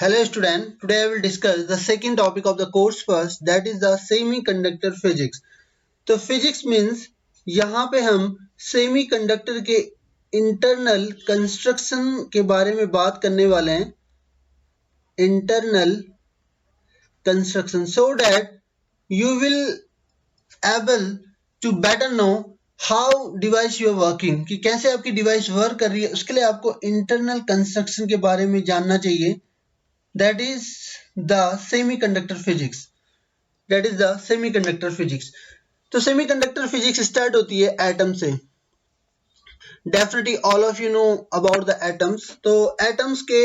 Hello student, today I will discuss the second topic of the course first, that is the semiconductor physics. तो physics means यहाँ पे हम semiconductor के internal construction के बारे में बात करने वाले हैं, internal construction, so that you will able to better know how device you are working, कि कैसे आपकी डिवाइस वर्क कर रही है, उसके लिए आपको internal construction के बारे में जानना चाहिए. That is the semiconductor physics. That is the semiconductor physics. तो semiconductor physics start होती है एटम से. Definitely all of you know about the atoms. तो atoms के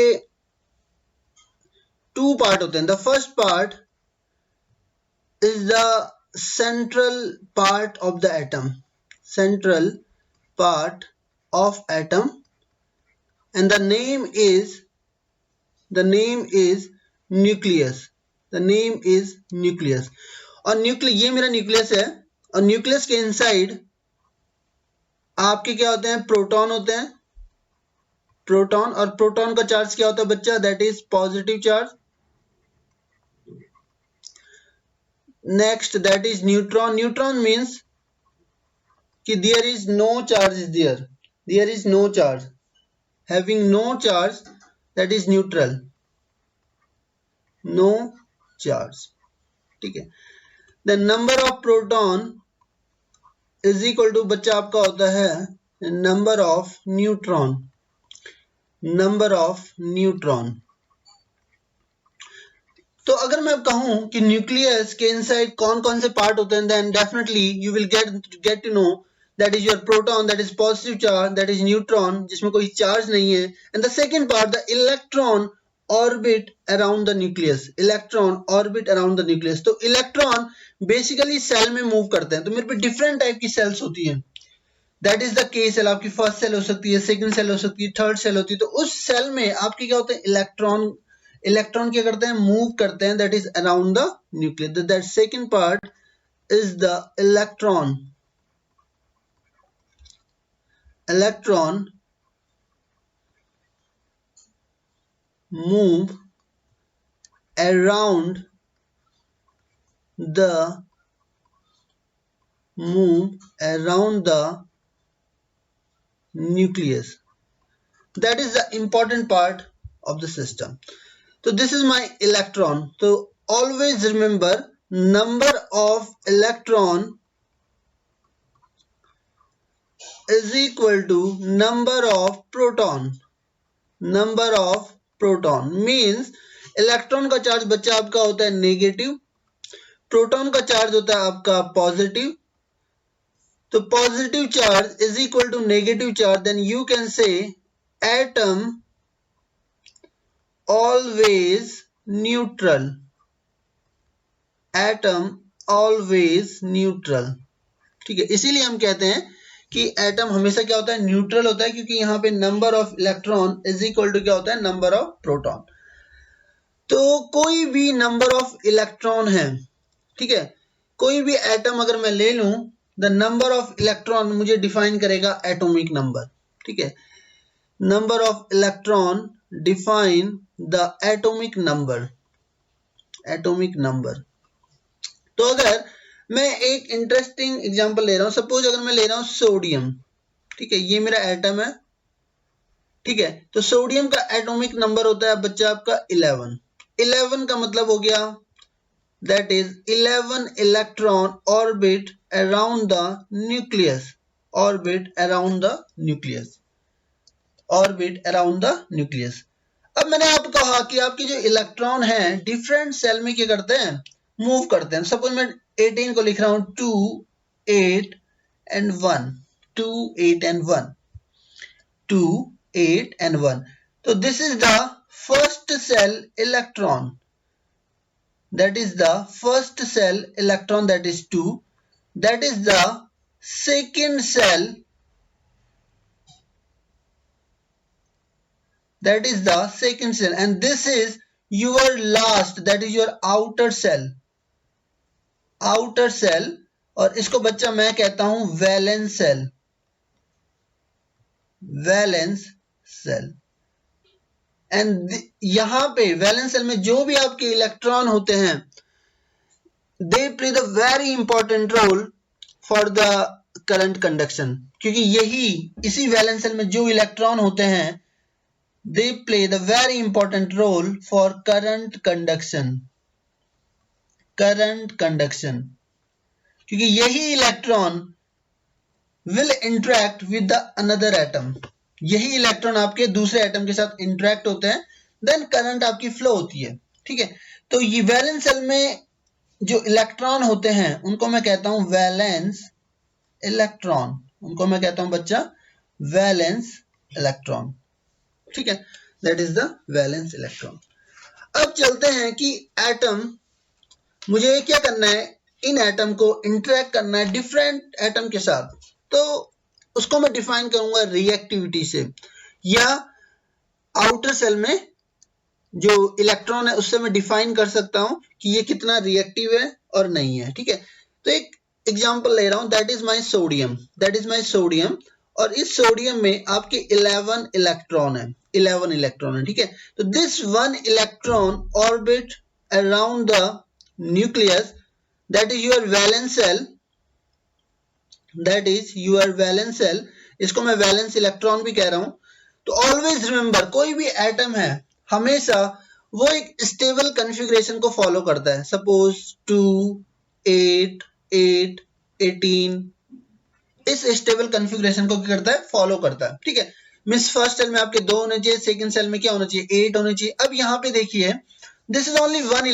two part होते हैं. The first part is the central part of the atom. Central part of atom, and the name is nucleus. The name is nucleus. और nucleus, ये मेरा nucleus है, और nucleus के इनसाइड आपके क्या होते हैं, प्रोटॉन होते हैं, प्रोटॉन. और प्रोटॉन का चार्ज क्या होता है बच्चा, that is positive charge. Next that is neutron. Neutron means कि there is no charge is there is no charge, having no charge, that is neutral, no charge. ठीक है. The number of proton is equal to बच्चा आपका होता है number of neutron. Number of neutron. तो अगर मैं कहूं कि न्यूक्लियस के इनसाइड कौन कौन से पार्ट होते हैं, then definitely you will get to know that is your proton, that is positive charge, that is neutron जिसमें कोई चार्ज नहीं है. And the second part, the electron orbit around the nucleus. Electron orbit around the nucleus. तो electron basically shell में move करते हैं. तो मेरे पे डिफरेंट टाइप की सेल्स होती हैं. दैट इज द के सेल. आपकी फर्स्ट सेल हो सकती है, सेकंड सेल हो सकती है, थर्ड सेल होती है. तो उस सेल में आपके क्या होते हैं, इलेक्ट्रॉन. इलेक्ट्रॉन क्या करते हैं, मूव करते हैं, that is around the nucleus. That second part is the electron. Electron move around the nucleus. That is the important part of the system. So this is my electron. So always remember, number of electron is equal to number of proton. Number of proton means electron का charge बच्चा आपका होता है negative, proton का charge होता है आपका positive. तो positive charge is equal to negative charge. Then you can say atom always neutral. Atom always neutral. ठीक है. इसीलिए हम कहते हैं कि एटम हमेशा क्या होता है, न्यूट्रल होता है, क्योंकि यहाँ पे number of electron is equal to क्या होता है, नंबर ऑफ प्रोटॉन. तो कोई भी नंबर ऑफ इलेक्ट्रॉन है, ठीक है, कोई भी एटम अगर मैं ले लूं, द नंबर ऑफ इलेक्ट्रॉन मुझे डिफाइन करेगा एटॉमिक नंबर. ठीक है. Number of electron define the atomic number. Atomic number. तो अगर मैं एक इंटरेस्टिंग एग्जांपल ले रहा हूं, सपोज अगर मैं ले रहा हूं सोडियम. ठीक है. ये मेरा एटम है. ठीक है. तो सोडियम का एटॉमिक नंबर होता है बच्चा आपका 11. 11 का मतलब हो गया that is 11 electron orbit around the nucleus. Orbit around the nucleus. Orbit around the nucleus. अब मैंने आपको कहा कि आपके जो इलेक्ट्रॉन है डिफरेंट सेल में क्या करते हैं, मूव करते हैं. सपोज मैं 18 को लिख रहा हूं 2, 8 and 1. 2, 8 and 1. 2, 8 and 1. So this is the first cell electron. That is the first cell electron, that is 2. That is the second cell. That is the second cell. And this is your last, that is your outer cell. Outer shell. और इसको बच्चा मैं कहता हूं valence shell. Valence shell. And यहाँ पे valence shell में जो भी आपके इलेक्ट्रॉन होते हैं, they play the very important role for the current conduction, क्योंकि यही इसी वैलेंस शेल में जो इलेक्ट्रॉन होते हैं, they play the very important role for current conduction, क्योंकि यही electron will interact with the another atom, यही इलेक्ट्रॉन आपके दूसरे एटम के साथ इंटरेक्ट होते हैं, देन करंट आपकी फ्लो होती है। ठीक है, तो ये वैलेंस शेल में जो इलेक्ट्रॉन होते हैं उनको मैं कहता हूं वैलेंस इलेक्ट्रॉन, उनको मैं कहता हूं बच्चा वैलेंस इलेक्ट्रॉन। ठीक है, that is the valence electron. अब चलते हैं कि एटम, मुझे क्या करना है, इन एटम को इंटरेक्ट करना है डिफरेंट एटम के साथ, तो उसको मैं डिफाइन करूंगा रिएक्टिविटी से, या आउटर शेल में जो इलेक्ट्रॉन है उससे मैं डिफाइन कर सकता हूं कि ये कितना रिएक्टिव है और नहीं है। ठीक है, तो एक एग्जांपल ले रहा हूं, दैट इज माय सोडियम, और इस सोडियम में आपके 11 इलेक्ट्रॉन है, 11 इलेक्ट्रॉन है। ठीक है, तो this one electron orbit around the nucleus, that is your valence shell, इसको मैं वैलेंस इलेक्ट्रॉन भी कह रहा हूं। तो ऑलवेज रिमेंबर, कोई भी एटम है हमेशा वो एक स्टेबल कॉन्फ़िगरेशन को फॉलो करता है। सपोज 2, 8, 8, 18, इस स्टेबल कॉन्फ़िगरेशन को क्या करता है, फॉलो करता है। ठीक है, मींस फर्स्ट सेल में आपके 2 होने चाहिए, सेकंड सेल में क्या होना चाहिए, 8 होने चाहिए। अब यहाँ पे देखिए, this is only one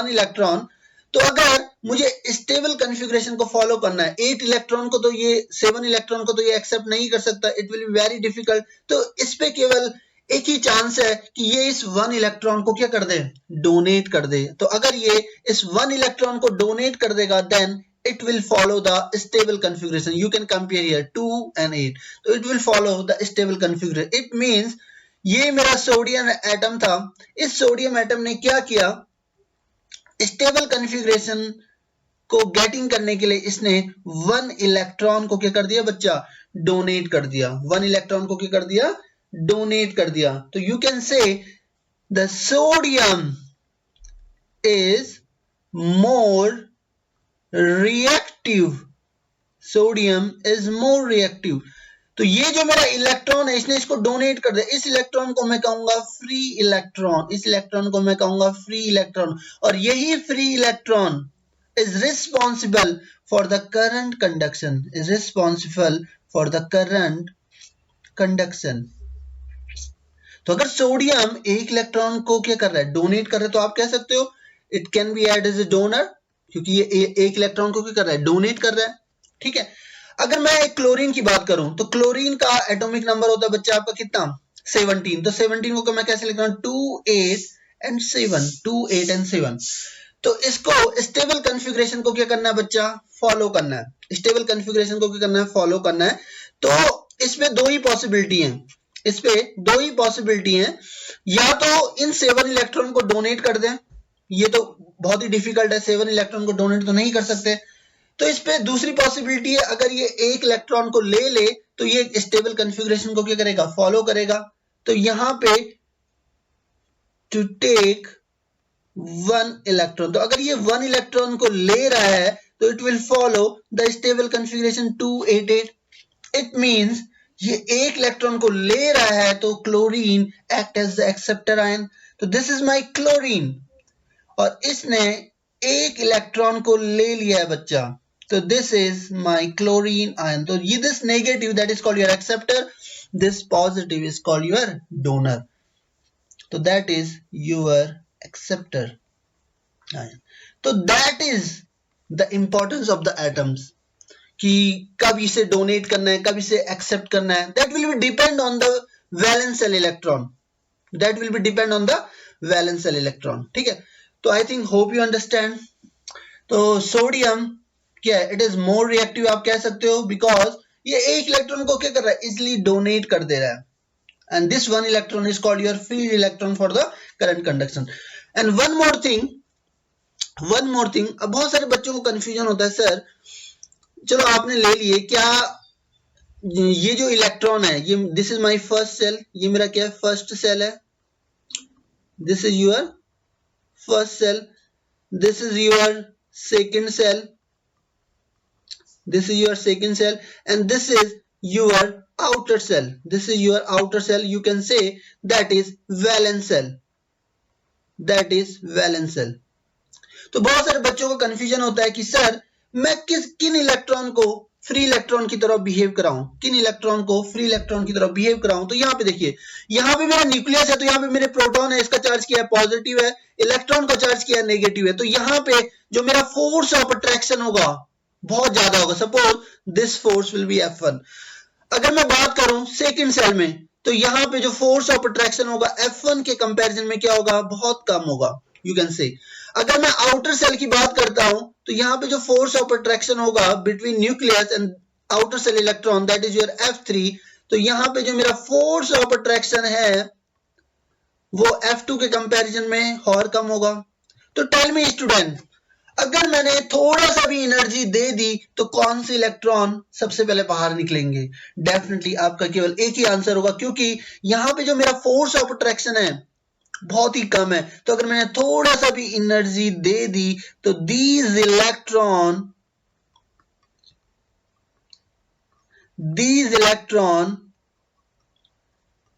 electron, तो अगर मुझे स्टेबल कॉन्फ़िगरेशन को फॉलो करना है, 8 इलेक्ट्रॉन को तो ये 7 इलेक्ट्रॉन को तो ये एक्सेप्ट नहीं कर सकता, it will be very difficult. तो इस पे केवल एक ही चांस है कि ये इस 1 इलेक्ट्रॉन को क्या कर दे, डोनेट कर दे। तो अगर ये इस 1 इलेक्ट्रॉन को डोनेट कर देगा, then it will follow the stable configuration. You can compare here 2 and 8. So it will follow the stable configuration. It means ये मेरा सोडियम एटम था, इस सोडियम एटम ने क्या किया, स्टेबल कॉन्फ़िगरेशन को गेटिंग करने के लिए इसने 1 इलेक्ट्रॉन को क्या कर दिया बच्चा, डोनेट कर दिया। 1 इलेक्ट्रॉन को क्या कर दिया, डोनेट कर दिया। तो यू कैन से the sodium is more reactive, तो ये जो मेरा इलेक्ट्रॉन है, इसने इसको डोनेट कर दिया, इस इलेक्ट्रॉन को मैं कहूंगा फ्री इलेक्ट्रॉन, और यही free electron is responsible for the current conduction, तो अगर सोडियम एक इलेक्ट्रॉन को क्या कर रहा है, डोनेट कर रहा है, तो आप कह सकते हो it can be add as a donor, क्योंकि ये एक इलेक्ट्रॉन को क्या कर रहा है, डोनेट कर रहा है। ठीक है, अगर मैं एक क्लोरीन की बात करूं, तो क्लोरीन का एटॉमिक नंबर होता है बच्चा आपका कितना, 17। तो 17 को मैं कैसे लिख रहा हूं, 2, 8 and 7। तो इसको स्टेबल कॉन्फ़िगरेशन को क्या करना है बच्चा, फॉलो करना है, स्टेबल कॉन्फ़िगरेशन को क्या करना है, फॉलो करना है। तो इसमें दो ही पॉसिबिलिटी है, या तो इन 7 इलेक्ट्रॉन को डोनेट कर दें, ये तो बहुत ही डिफिकल्ट है, 7 इलेक्ट्रॉन को डोनेट तो नहीं कर सकते। तो इस पे दूसरी पॉसिबिलिटी है, अगर ये एक इलेक्ट्रॉन को ले तो ये स्टेबल कॉन्फ़िगरेशन को क्या करेगा, फॉलो करेगा। तो यहां पे टू टेक 1 इलेक्ट्रॉन, तो अगर ये 1 इलेक्ट्रॉन को ले रहा है तो it will follow the stable configuration 288। It means ये एक इलेक्ट्रॉन को ले रहा है, तो chlorine act as the acceptor ion. तो दिस इज माय क्लोरीन, और इसने एक इलेक्ट्रॉन को ले लिया है बच्चा, तो this is my chlorine ion. तो ये this negative that is called your acceptor, this positive is called your donor, तो that is your acceptor ion. तो that is the importance of the atoms, कि कब इसे डोनेट करना है, कब इसे एक्सेप्ट करना है, that will be depend on the valence shell electron, ठीक है। तो I think hope you understand. तो सोडियम क्या है, इट इज मोर रिएक्टिव आप कह सकते हो, बिकॉज ये एक इलेक्ट्रॉन को क्या कर रहा है, इजिली डोनेट कर दे रहा है, and this 1 electron is called your free electron for the current conduction. And one more thing, अब बहुत सारे बच्चों को कंफ्यूजन होता है, सर चलो आपने ले लिए, क्या ये जो इलेक्ट्रॉन है, ये this is my first shell, ये मेरा क्या है, फर्स्ट सेल है, this is your first shell, this is your second shell, this is your second cell, and this is your outer cell, this is your outer cell, you can say that is valence cell, that is valence cell. तो बहुत सारे बच्चों को confusion होता है कि sir मैं किन इलेक्ट्रॉन को फ्री इलेक्ट्रॉन की तरह बिहेव कराऊं, किन इलेक्ट्रॉन को फ्री इलेक्ट्रॉन की तरह बिहेव कराऊं। तो यहाँ पे देखिए, यहाँ पे मेरा न्यूक्लियस है, तो यहाँ पे मेरे प्रोटॉन है, इसका चार्ज किया है पॉजिटिव है, इलेक्ट्रॉन का चार्ज किया है नेगेटिव है, तो यहाँ पे जो मेरा फोर्स ऑफ अट्रैक्शन होगा बहुत ज्यादा होगा। Suppose this force will be F1। अगर मैं बात करूं सेकंड सेल में, तो यहाँ पे जो फोर्स ऑफ अट्रैक्शन होगा F1 के कंपैरिजन में क्या होगा, बहुत कम होगा, यू कैन से। अगर मैं आउटर सेल की बात करता हूं, तो यहाँ पे जो फोर्स ऑफ अट्रैक्शन होगा between nucleus and outer cell electron, that is your F3। तो यहाँ पे जो मेरा फोर्स ऑफ अट्रैक्शन है वो F2 के कंपैरिजन में और कम होगा। तो टेल मी स्टूडेंट, अगर मैंने थोड़ा सा भी एनर्जी दे दी तो कौन से इलेक्ट्रॉन सबसे पहले बाहर निकलेंगे? डेफिनेटली आपका केवल एक ही आंसर होगा, क्योंकि यहाँ पे जो मेरा फोर्स ऑफ अट्रैक्शन है बहुत ही कम है। तो अगर मैंने थोड़ा सा भी एनर्जी दे दी तो these electron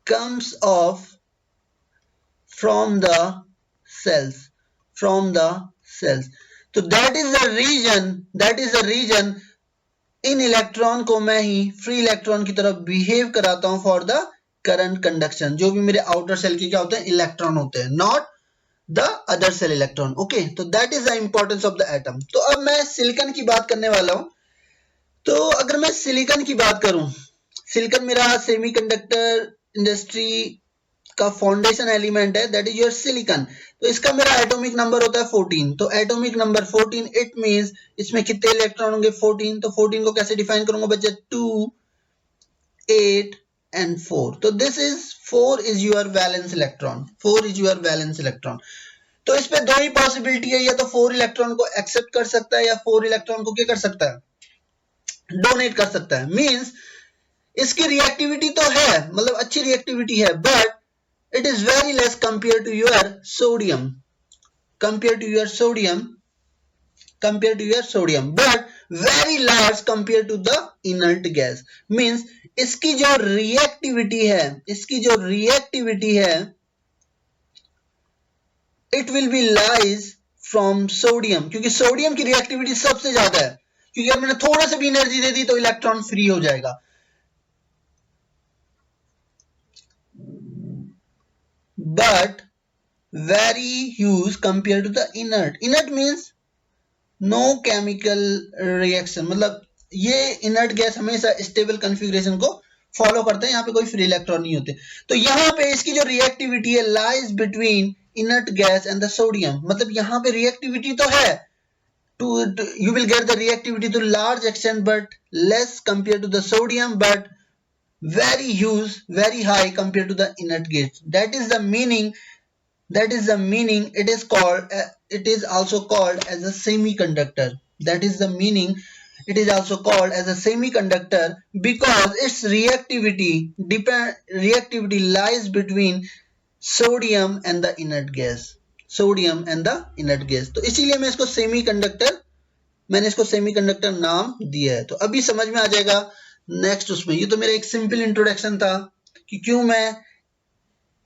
comes off from the cells, तो दैट इज द रीजन इन इलेक्ट्रॉन को मैं ही फ्री इलेक्ट्रॉन की तरफ बिहेव कराता हूं फॉर द करंट कंडक्शन। जो भी मेरे आउटर सेल के क्या होते हैं, इलेक्ट्रॉन होते हैं, not the other cell electron. Okay, तो that is the importance of the atom. तो अब मैं सिलिकॉन की बात करने वाला हूं। तो अगर मैं सिलिकॉन की बात करूं, सिलिकॉन मेरा सेमीकंडक्टर इंडस्ट्री का फाउंडेशन एलिमेंट है, दैट इज योर सिलिकॉन। तो इसका मेरा एटॉमिक नंबर होता है 14। तो एटॉमिक नंबर 14, इट मींस इसमें कितने इलेक्ट्रॉन होंगे, 14। तो 14 को कैसे डिफाइन करूंगा बच्चे, 2, 8 एंड 4। तो this is 4 is your valence electron, 4 is your valence electron. तो इस पे दो ही पॉसिबिलिटी है, या तो 4 इलेक्ट्रॉन को एक्सेप्ट कर सकता है या 4 इलेक्ट्रॉन को क्या कर सकता है, डोनेट कर सकता है। मींस इसकी रिएक्टिविटी तो है, मतलब अच्छी रिएक्टिविटी है, but it is very less compared to your sodium, but very large compared to the inert gas। means इसकी जो रिएक्टिविटी है it will be lies from sodium, क्योंकि सोडियम की रिएक्टिविटी सबसे ज्यादा है, क्योंकि अगर मैंने थोड़ा सा भी एनर्जी दे दी तो इलेक्ट्रॉन फ्री हो जाएगा। but very huge compared to the inert। inert means no chemical reaction, मतलब ये inert गैस हमेशा स्टेबल कॉन्फ़िगरेशन को फॉलो करते हैं, यहाँ पे कोई फ्री इलेक्ट्रॉन नहीं होते। तो यहाँ पे इसकी जो रिएक्टिविटी है lies between inert gas and the sodium, मतलब यहाँ पे रिएक्टिविटी तो है, you will get the reactivity to large extent but less compared to the sodium, but very huge, very high compared to the inert gas। that is the meaning it is called, it is also called as a semiconductor। that is the meaning it is also called as a semiconductor because its reactivity lies between sodium and the inert gas, तो इसीलिए मैं इसको semiconductor नाम दिया है। तो अभी समझ में आ जाएगा नेक्स्ट उसमें। ये तो मेरा एक सिंपल इंट्रोडक्शन था कि क्यों मैं